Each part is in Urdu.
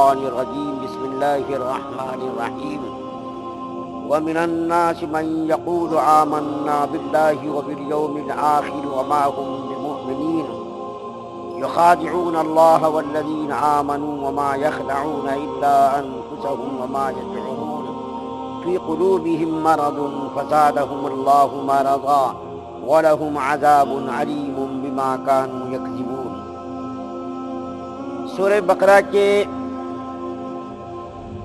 الشيطان الرجيم بسم الله الرحمن الرحيم ومن الناس من يقول آمنا بالله وباليوم الآخر وما هم بمؤمنين يخادعون الله والذين آمنوا وما يخدعون إلا أنفسهم وما يشعرون في قلوبهم مرض فزادهم الله مرضا وَلَهُمْ عَذَابٌ عَلِيمٌ بِمَا كَانُوا يَكْذِبُونَ۔ سورہ بقرہ کے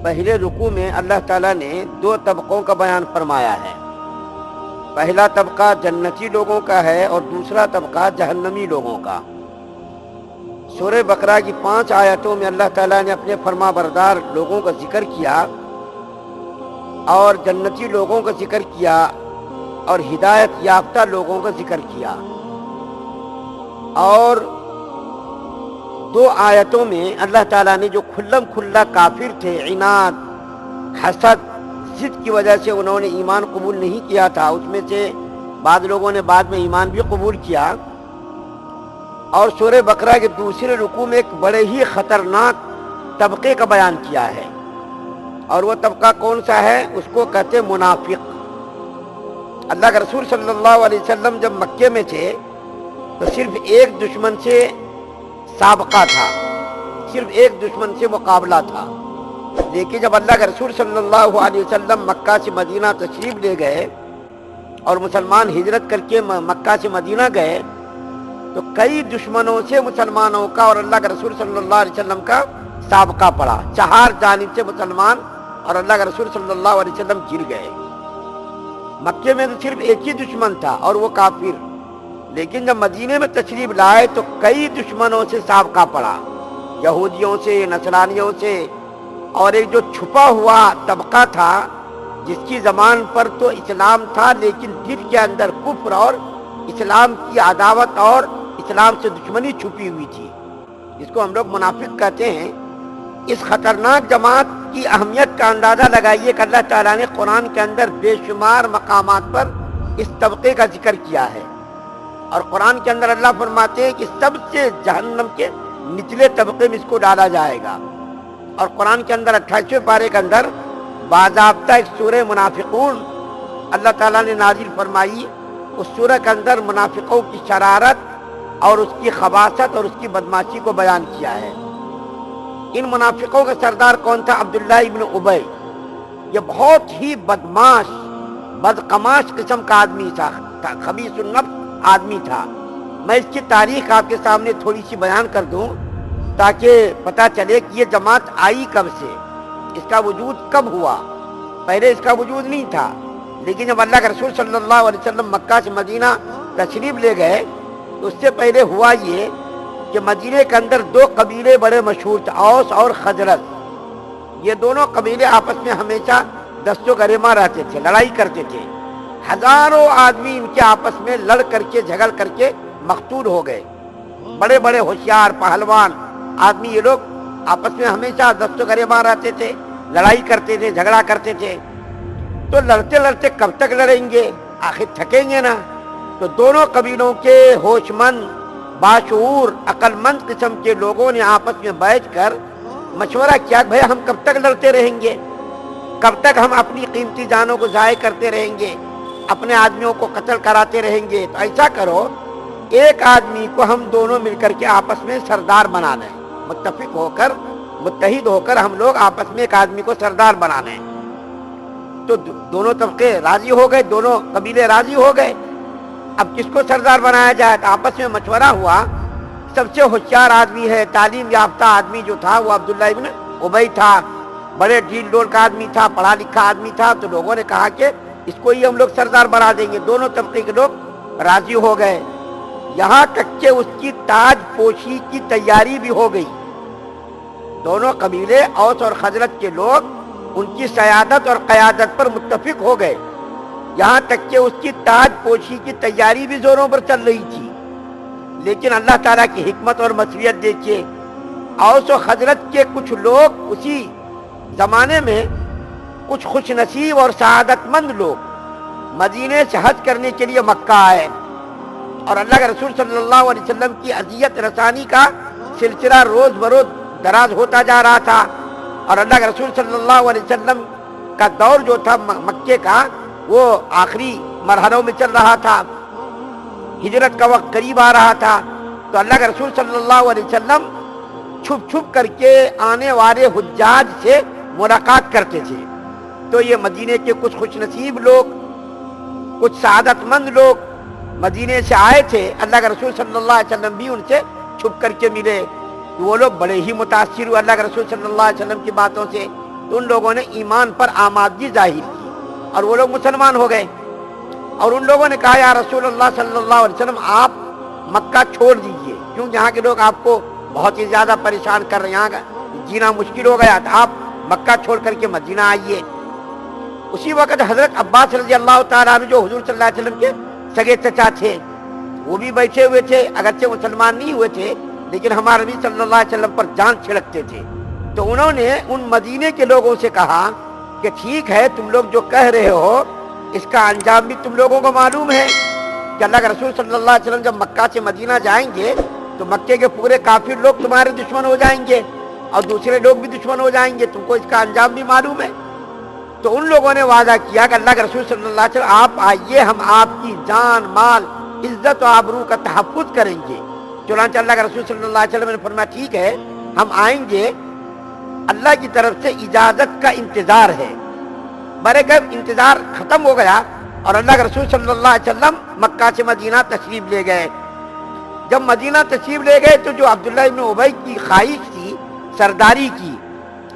پہلے رکوع میں اللہ تعالیٰ نے دو طبقوں کا بیان فرمایا ہے۔ پہلا طبقہ جنتی لوگوں کا ہے اور دوسرا طبقہ جہنمی لوگوں کا۔ سورہ بقرہ کی 5 آیتوں میں اللہ تعالیٰ نے اپنے فرما بردار لوگوں کا ذکر کیا اور جنتی لوگوں کا ذکر کیا اور ہدایت یافتہ لوگوں کا ذکر کیا، اور 2 آیتوں میں اللہ تعالیٰ نے جو کھلم کھلا کافر تھے، عناد، حسد، ضد کی وجہ سے انہوں نے ایمان قبول نہیں کیا تھا، اس میں سے بعض لوگوں نے بعد میں ایمان بھی قبول کیا، اور سورہ بقرہ کے دوسرے رکوع میں ایک بڑے ہی خطرناک طبقے کا بیان کیا ہے، اور وہ طبقہ کون سا ہے؟ اس کو کہتے ہیں منافق۔ اللہ کے رسول صلی اللہ علیہ وسلم جب مکے میں تھے تو صرف ایک دشمن سے سابقہ تھا، صرف ایک دشمن سے مقابلہ تھا، لیکن جب اللہ کے رسول صلی اللہ علیہ وسلم مکہ سے مدینہ تشریف لے گئے اور مسلمان ہجرت کر کے مکہ سے مدینہ گئے تو کئی دشمنوں سے مسلمانوں کا اور اللہ کے رسول صلی اللہ علیہ وسلم کا سابقہ پڑا، 4 جانب سے مسلمان اور اللہ کے رسول صلی اللہ علیہ وسلم گر گئے۔ مکے میں تو صرف ایک ہی دشمن تھا اور وہ کافر، لیکن جب مدینے میں تشریف لائے تو کئی دشمنوں سے سابقہ پڑا، یہودیوں سے، نصرانیوں سے، اور ایک جو چھپا ہوا طبقہ تھا جس کی زبان پر تو اسلام تھا لیکن دل کے اندر کفر اور اسلام کی عداوت اور اسلام سے دشمنی چھپی ہوئی تھی، جس کو ہم لوگ منافق کہتے ہیں۔ اس خطرناک جماعت کی اہمیت کا اندازہ لگائیے کہ اللہ تعالیٰ نے قرآن کے اندر بے شمار مقامات پر اس طبقے کا ذکر کیا ہے، اور قرآن کے اندر اللہ فرماتے ہیں کہ سب سے جہنم کے نچلے طبقے میں اس کو ڈالا جائے گا، اور قرآن کے اندر 28ویں پارے کے اندر باضابطہ ایک سورہ منافقون اللہ تعالیٰ نے نازل فرمائی۔ اس سورہ کے اندر منافقوں کی شرارت اور اس کی خباثت اور اس کی بدماشی کو بیان کیا ہے۔ ان منافقوں کا سردار کون تھا؟ عبداللہ ابن ابی۔ یہ بہت ہی بدماش، بدقماش قسم کا آدمی تھا، خبیث النفس آدمی تھا۔ میں اس کی تاریخ آپ کے سامنے تھوڑی سی بیان کر دوں تاکہ پتہ چلے کہ یہ جماعت آئی کب سے، اس کا وجود کب ہوا۔ پہلے اس کا وجود نہیں تھا، لیکن جب اللہ کے رسول صلی اللہ علیہ وسلم مکہ سے مدینہ تشریف لے گئے تو اس سے پہلے ہوا یہ کہ مدینے کے اندر 2 قبیلے بڑے مشہور تھے، اوس اور خزرج۔ یہ دونوں قبیلے آپس میں ہمیشہ دست و گریباں رہتے تھے، لڑائی کرتے تھے، ہزاروں آدمی ان کے آپس میں لڑ کر کے جھگڑ کر کے مقتول ہو گئے۔ بڑے بڑے ہوشیار پہلوان آدمی یہ لوگ آپس میں ہمیشہ دست و گریباں رہتے تھے، لڑائی کرتے تھے، جھگڑا کرتے تھے۔ تو لڑتے لڑتے کب تک لڑیں گے؟ آخر تھکیں گے نا۔ تو دونوں قبیلوں کے ہوش مند، باشعور، عقل مند قسم کے لوگوں نے آپس میں بیٹھ کر مشورہ کیا کہ بھئی ہم کب تک لڑتے رہیں گے، کب تک ہم اپنی قیمتی جانوں کو ضائع کرتے رہیں گے، اپنے آدمیوں کو قتل کراتے رہیں گے؟ تو ایسا کرو، ایک آدمی کو ہم دونوں مل کر کے آپس میں سردار بنا لیں، متفق ہو کر، متحد ہو کر ہم لوگ آپس میں ایک آدمی کو سردار بنا لیں۔ تو دونوں طبقے راضی ہو گئے، دونوں قبیلے راضی ہو گئے۔ اب کس کو سردار بنایا جائے؟ تو آپس میں مشورہ ہوا۔ سب سے ہوشیار آدمی ہے، تعلیم یافتہ آدمی جو تھا وہ عبداللہ ابن ابی تھا، بڑے ڈھیل ڈول کا آدمی تھا، پڑھا لکھا آدمی تھا۔ تو لوگوں نے کہا کہ اس کو ہی ہم لوگ سردار بنا دیں گے۔ دونوں طبقے کے لوگ راضی ہو گئے، یہاں تک کہ اس کی تاج پوشی کی تیاری بھی ہو گئی۔ دونوں قبیلے اوس اور خزرج کے لوگ ان کی سیادت اور قیادت پر متفق ہو گئے، یہاں تک کہ اس کی تاج پوشی کی تیاری بھی زوروں پر چل رہی تھی۔ لیکن اللہ تعالیٰ کی حکمت اور مشیت دیکھیے، اوس و خزرج کے کچھ لوگ اسی زمانے میں، کچھ خوش نصیب اور سعادت مند لوگ مدینے سے حج کرنے کے لیے مکہ آئے، اور اللہ کے رسول صلی اللہ علیہ وسلم کی اذیت رسانی کا سلسلہ روز بروز دراز ہوتا جا رہا تھا۔ اور اللہ کے رسول صلی اللہ علیہ وسلم کا دور جو تھا مکے کا وہ آخری مرحلوں میں چل رہا تھا، ہجرت کا وقت قریب آ رہا تھا، تو اللہ کے رسول صلی اللہ علیہ وسلم چھپ چھپ کر کے آنے والے حجاج سے ملاقات کرتے تھے۔ تو یہ مدینے کے کچھ خوش نصیب لوگ، کچھ سعادت مند لوگ مدینے سے آئے تھے، اللہ کے رسول صلی اللہ علیہ وسلم بھی ان سے چھپ کر کے ملے، تو وہ لوگ بڑے ہی متاثر ہوئے اللہ کے رسول صلی اللہ علیہ وسلم کی باتوں سے، تو ان لوگوں نے ایمان پر آمادگی ظاہر کی اور وہ لوگ مسلمان ہو گئے۔ اور ان لوگوں نے کہا یا رسول اللہ صلی اللہ علیہ وسلم آپ مکہ چھوڑ دیجئے، کیوں یہاں کے لوگ آپ کو بہت ہی زیادہ پریشان کر رہے ہیں، یہاں کا جینا مشکل ہو گیا، تو آپ مکہ چھوڑ کر کے مدینہ آئیے۔ اسی وقت حضرت عباس رضی اللہ تعالیٰ عنہ جو حضور صلی اللہ علیہ وسلم کے سگے چچا تھے وہ بھی بیٹھے ہوئے تھے، اگرچہ مسلمان نہیں ہوئے تھے لیکن ہمارے نبی صلی اللہ علیہ وسلم پر جان چھڑکتے تھے۔ تو انہوں نے ان مدینے کے لوگوں سے کہا کہ ٹھیک ہے تم لوگ جو کہہ رہے ہو اس کا انجام بھی تم لوگوں کو معلوم ہے کہ اللہ کے رسول صلی اللہ علیہ وسلم جب مکہ سے مدینہ جائیں گے تو مکے کے پورے کافر لوگ تمہارے دشمن ہو جائیں گے اور دوسرے لوگ بھی دشمن ہو جائیں گے، تم کو اس کا انجام بھی معلوم ہے۔ تو ان لوگوں نے وعدہ کیا کہ اللہ کے رسول صلی اللہ علیہ وسلم آپ آئیے، ہم آپ کی جان مال عزت و آبرو کا تحفظ کریں گے۔ چنانچہ اللہ کے رسول صلی اللہ علیہ وسلم نے فرمایا ٹھیک ہے ہم آئیں گے، اللہ کی طرف سے اجازت کا انتظار ہے۔ برے گھر انتظار ختم ہو گیا اور اللہ کے رسول صلی اللہ علیہ وسلم مکہ سے مدینہ تشریف لے گئے۔ جب مدینہ تشریف لے گئے تو جو عبداللہ ابن ابی کی خواہش تھی سرداری کی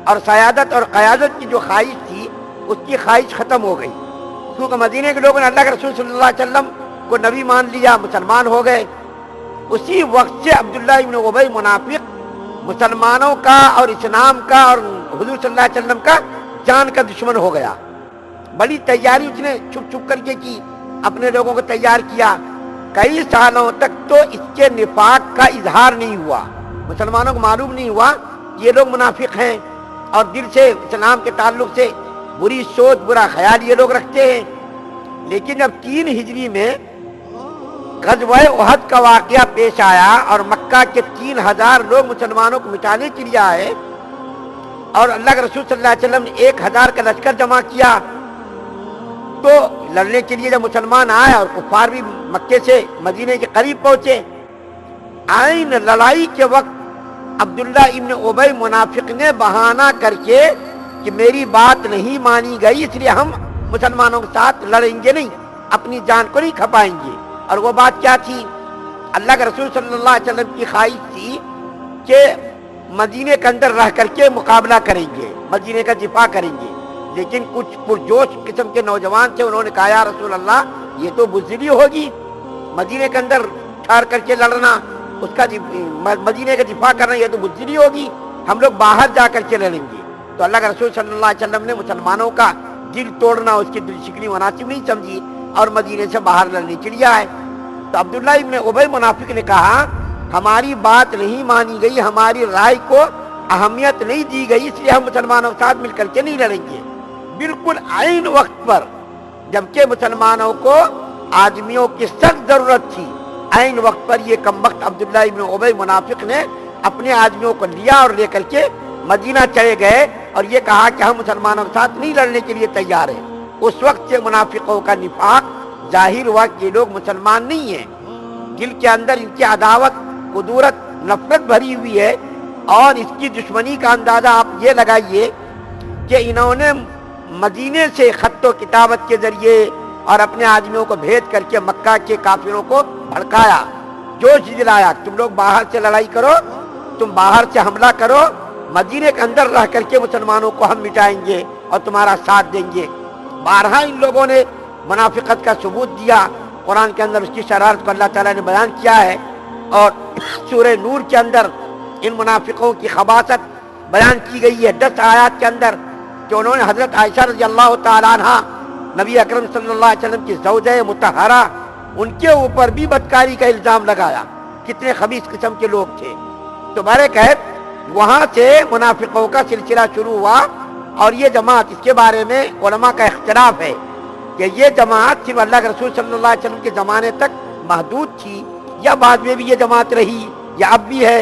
اور سیادت اور قیادت کی جو خواہش تھی اس کی خواہش ختم ہو گئی، کیونکہ مدینے کے لوگوں نے اللہ کے رسول صلی اللہ علیہ وسلم کو نبی مان لیا، مسلمان ہو گئے۔ اسی وقت سے عبداللہ ابن ابی منافق مسلمانوں کا اور اسلام کا اور حضور صلی اللہ علیہ وسلم کا جان کا دشمن ہو گیا۔ بڑی تیاری اس نے چھپ چھپ کر کے کی، اپنے لوگوں کو تیار کیا، کئی سالوں تک تو اس کے نفاق کا اظہار نہیں ہوا، مسلمانوں کو معلوم نہیں ہوا یہ لوگ منافق ہیں اور دل سے اسلام کے تعلق سے بری سوچ برا خیال یہ لوگ رکھتے ہیں۔ لیکن جب 3 ہجری میں غزوہ احد کا واقعہ پیش آیا اور مکہ کے 3000 لوگ مسلمانوں کو مٹانے کے لیے آئے اور اللہ کے رسول صلی اللہ علیہ وسلم نے 1000 کا لشکر جمع کیا، تو لڑنے کے لیے جب مسلمان آئے اور کفار بھی مکے سے مدینے کے قریب پہنچے، عین لڑائی کے وقت عبداللہ ابن ابی منافق نے بہانہ کر کے کہ میری بات نہیں مانی گئی اس لیے ہم مسلمانوں کے ساتھ لڑیں گے نہیں، اپنی جان کو نہیں کھپائیں گے۔ اور وہ بات کیا تھی؟ اللہ کے رسول صلی اللہ علیہ وسلم کی خواہش تھی کہ مدینے کے اندر رہ کر کے مقابلہ کریں گے، مدینے کا دفاع کریں گے، لیکن کچھ پرجوش قسم کے نوجوان تھے، انہوں نے کہا یا رسول اللہ یہ تو بزدلی ہوگی، مدینے کے اندر ٹھہر کر کے لڑنا، اس کا مدینے کا دفاع کرنا یہ تو بزدلی ہوگی، ہم لوگ باہر جا کر کے لڑیں گے۔ تو اللہ کے رسول صلی اللہ علیہ وسلم نے مسلمانوں کا دل توڑنا، اس کی دل شکنی مناسب نہیں سمجھی اور مدینے سے باہر لڑنے کے لیے آئے۔ تو عبداللہ ابن ابی منافق نے کہا ہماری بات نہیں مانی گئی، ہماری رائے کو اہمیت نہیں دی گئی، اس لیے ہم مسلمانوں کے ساتھ مل کر کے نہیں لڑیں گے۔ بالکل عین وقت پر جبکہ مسلمانوں کو آدمیوں کی سخت ضرورت تھی، عین وقت پر یہ کمبخت عبداللہ ابن ابی منافق نے اپنے آدمیوں کو لیا اور لے کر کے مدینہ چلے گئے اور یہ کہا کہ ہم مسلمانوں کے ساتھ نہیں لڑنے کے لیے تیار ہیں۔ اس وقت سے منافقوں کا نفاق ظاہر ہوا کہ یہ لوگ مسلمان نہیں ہیں، دل کے اندر ان کی عداوت قدورت نفرت بھری ہوئی ہے، اور اس کی دشمنی کا اندازہ آپ یہ لگائیے کہ انہوں نے مدینے سے خط و کتابت کے ذریعے اور اپنے آدمیوں کو بھیج کر کے مکہ کے کافروں کو بھڑکایا، جوش دلایا تم لوگ باہر سے لڑائی کرو، تم باہر سے حملہ کرو، مدینے کے اندر رہ کر کے مسلمانوں کو ہم مٹائیں گے اور تمہارا ساتھ دیں گے۔ بارہا ان لوگوں نے منافقت کا ثبوت دیا، قرآن کے اندر اس کی شرارت کو اللہ تعالیٰ نے بیان کیا ہے، اور سورہ نور کے اندر ان منافقوں کی خباثت بیان کی گئی ہے 10 آیات کے اندر، کہ انہوں نے حضرت عائشہ رضی اللہ تعالیٰ عنہ نبی اکرم صلی اللہ علیہ وسلم کی زوجہ مطہرہ ان کے اوپر بھی بدکاری کا الزام لگایا، کتنے خبیث قسم کے لوگ تھے۔ تو بہرکیف وہاں سے منافقوں کا سلسلہ شروع ہوا، اور یہ جماعت اس کے بارے میں علماء کا اختلاف ہے کہ یہ جماعت صرف اللہ کے رسول صلی اللہ علیہ وسلم کے زمانے تک محدود تھی یا بعد میں بھی یہ جماعت رہی یا اب بھی ہے۔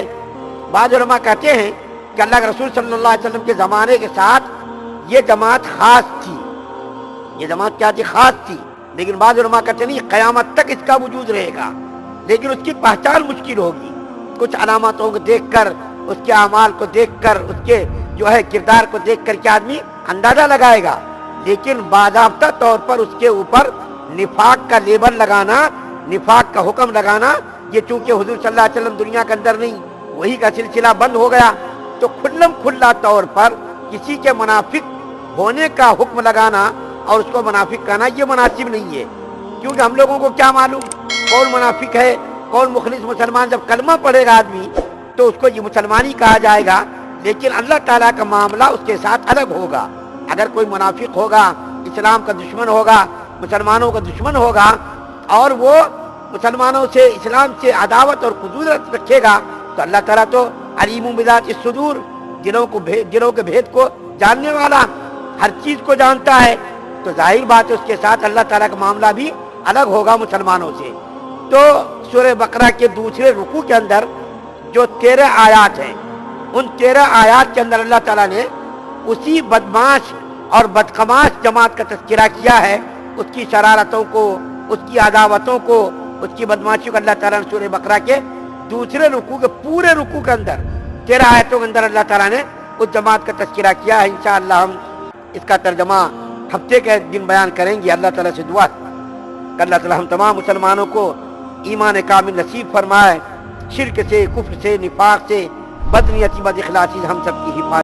بعض علماء کہتے ہیں کہ اللہ کے رسول صلی اللہ علیہ وسلم کے زمانے کے ساتھ یہ جماعت خاص تھی، یہ جماعت کیا تھی؟ خاص تھی، لیکن بعض علماء کہتے نہیں قیامت تک اس کا وجود رہے گا، لیکن اس کی پہچان مشکل ہوگی، کچھ علاماتوں کو دیکھ کر، اس کے اعمال کو دیکھ کر، اس کے جو ہے کردار کو دیکھ کر کے آدمی اندازہ لگائے گا، لیکن باضابطہ طور پر اس کے اوپر نفاق کا لیبل لگانا، نفاق کا حکم لگانا، یہ چونکہ حضور صلی اللہ علیہ وسلم دنیا کے اندر نہیں، وہی کا سلسلہ بند ہو گیا، تو کھلم کھلا طور پر کسی کے منافق ہونے کا حکم لگانا اور اس کو منافق کہنا یہ مناسب نہیں ہے، کیونکہ ہم لوگوں کو کیا معلوم کون منافق ہے کون مخلص مسلمان؟ جب کلمہ پڑھے گا آدمی تو اس کو یہ مسلمان ہی کہا جائے گا، لیکن اللہ تعالیٰ کا معاملہ اس کے ساتھ الگ ہوگا۔ اگر کوئی منافق ہوگا، اسلام کا دشمن ہوگا، مسلمانوں کا دشمن ہوگا، اور وہ مسلمانوں سے، اسلام سے عداوت اور خصوصیت رکھے گا، تو اللہ تعالیٰ تو علیم بذات الصدور، دلوں کے بھید کو جاننے والا، ہر چیز کو جانتا ہے، تو ظاہر بات ہے اس کے ساتھ اللہ تعالیٰ کا معاملہ بھی الگ ہوگا مسلمانوں سے۔ تو سورہ بقرہ کے دوسرے رکوع کے اندر جو 13 آیات ہیں، ان 13 آیات کے اندر اللہ تعالیٰ نے اسی بدماش اور بدقماش جماعت کا تذکرہ کیا ہے، اس کی شرارتوں کو، اس کی عداوتوں کو، اس کی بدماشی کو اللہ تعالیٰ نے سورہ بقرہ کے دوسرے رکوع کے پورے رکوع کے اندر 13 آیتوں کے اندر اللہ تعالیٰ نے اس جماعت کا تذکرہ کیا ہے۔ انشاءاللہ ہم اس کا ترجمہ ہفتے کے دن بیان کریں گے۔ اللہ تعالیٰ سے دعا کہ اللہ تعالیٰ ہم تمام مسلمانوں کو ایمان کامل نصیب فرمائے، شرک سے، کفر سے، نفاق سے، بدنیتی، بد اخلاصی سے ہم سب کی حفاظت